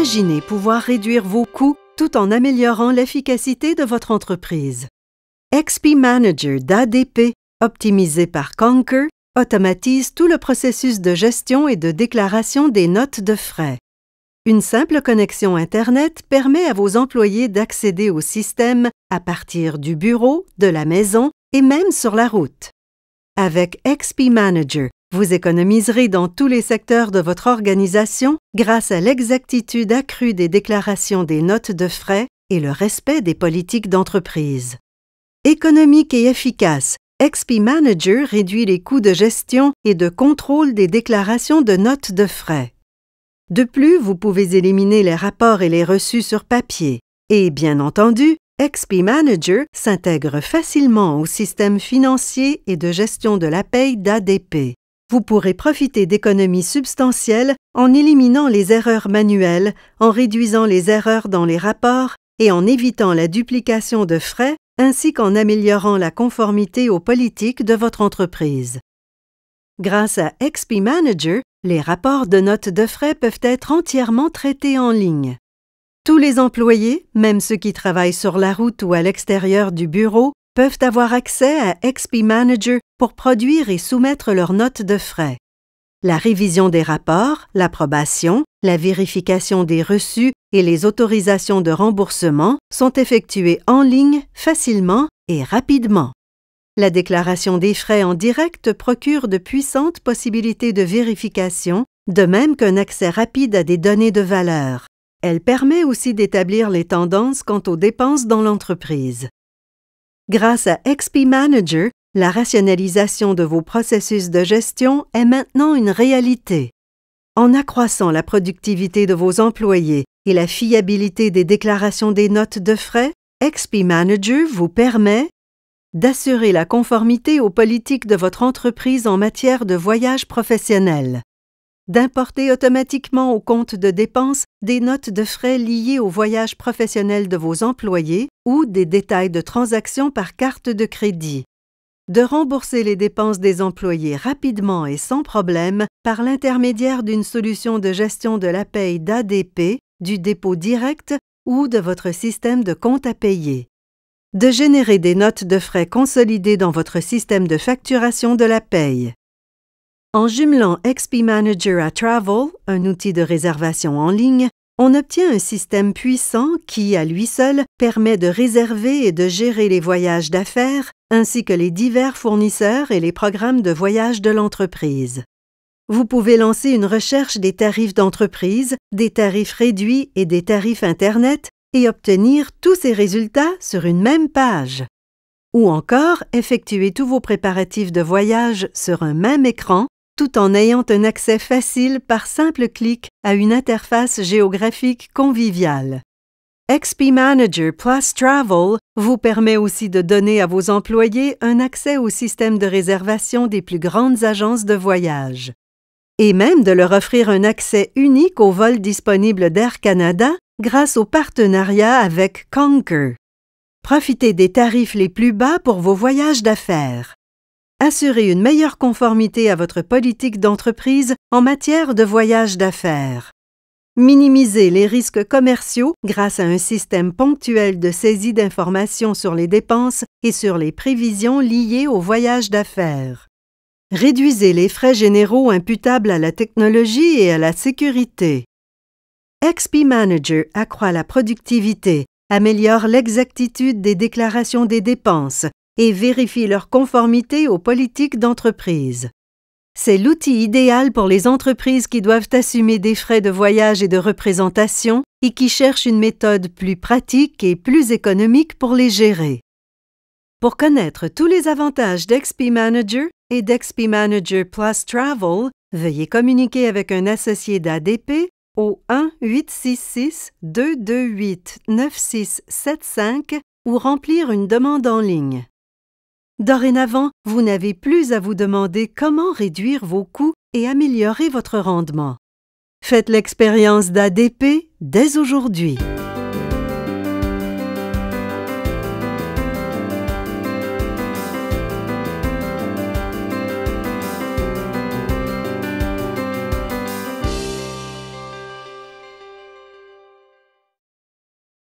Imaginez pouvoir réduire vos coûts tout en améliorant l'efficacité de votre entreprise. XP Manager d'ADP, optimisé par Concur, automatise tout le processus de gestion et de déclaration des notes de frais. Une simple connexion Internet permet à vos employés d'accéder au système à partir du bureau, de la maison et même sur la route. Avec XP Manager, vous économiserez dans tous les secteurs de votre organisation grâce à l'exactitude accrue des déclarations des notes de frais et le respect des politiques d'entreprise. Économique et efficace, XP Manager réduit les coûts de gestion et de contrôle des déclarations de notes de frais. De plus, vous pouvez éliminer les rapports et les reçus sur papier. Et bien entendu, XP Manager s'intègre facilement au système financier et de gestion de la paye d'ADP. Vous pourrez profiter d'économies substantielles en éliminant les erreurs manuelles, en réduisant les erreurs dans les rapports et en évitant la duplication de frais, ainsi qu'en améliorant la conformité aux politiques de votre entreprise. Grâce à XP Manager, les rapports de notes de frais peuvent être entièrement traités en ligne. Tous les employés, même ceux qui travaillent sur la route ou à l'extérieur du bureau, peuvent avoir accès à XP Manager pour produire et soumettre leurs notes de frais. La révision des rapports, l'approbation, la vérification des reçus et les autorisations de remboursement sont effectuées en ligne facilement et rapidement. La déclaration des frais en direct procure de puissantes possibilités de vérification, de même qu'un accès rapide à des données de valeur. Elle permet aussi d'établir les tendances quant aux dépenses dans l'entreprise. Grâce à XP Manager, la rationalisation de vos processus de gestion est maintenant une réalité. En accroissant la productivité de vos employés et la fiabilité des déclarations des notes de frais, XP Manager vous permet d'assurer la conformité aux politiques de votre entreprise en matière de voyage professionnel, d'importer automatiquement au compte de dépenses des notes de frais liées au voyage professionnel de vos employés ou des détails de transactions par carte de crédit, de rembourser les dépenses des employés rapidement et sans problème par l'intermédiaire d'une solution de gestion de la paye d'ADP, du dépôt direct ou de votre système de compte à payer, de générer des notes de frais consolidées dans votre système de facturation de la paye. En jumelant XP Manager à Travel, un outil de réservation en ligne, on obtient un système puissant qui, à lui seul, permet de réserver et de gérer les voyages d'affaires ainsi que les divers fournisseurs et les programmes de voyage de l'entreprise. Vous pouvez lancer une recherche des tarifs d'entreprise, des tarifs réduits et des tarifs Internet et obtenir tous ces résultats sur une même page. Ou encore, effectuer tous vos préparatifs de voyage sur un même écran tout en ayant un accès facile par simple clic à une interface géographique conviviale. XP Manager Plus Travel vous permet aussi de donner à vos employés un accès au système de réservation des plus grandes agences de voyage, et même de leur offrir un accès unique aux vols disponibles d'Air Canada grâce au partenariat avec Concur. Profitez des tarifs les plus bas pour vos voyages d'affaires. Assurez une meilleure conformité à votre politique d'entreprise en matière de voyage d'affaires. Minimisez les risques commerciaux grâce à un système ponctuel de saisie d'informations sur les dépenses et sur les prévisions liées au voyage d'affaires. Réduisez les frais généraux imputables à la technologie et à la sécurité. XP Manager accroît la productivité, améliore l'exactitude des déclarations des dépenses et vérifie leur conformité aux politiques d'entreprise. C'est l'outil idéal pour les entreprises qui doivent assumer des frais de voyage et de représentation et qui cherchent une méthode plus pratique et plus économique pour les gérer. Pour connaître tous les avantages d'XP Manager et d'XP Manager Plus Travel, veuillez communiquer avec un associé d'ADP au 1-866-228-9675 ou remplir une demande en ligne. Dorénavant, vous n'avez plus à vous demander comment réduire vos coûts et améliorer votre rendement. Faites l'expérience d'ADP dès aujourd'hui.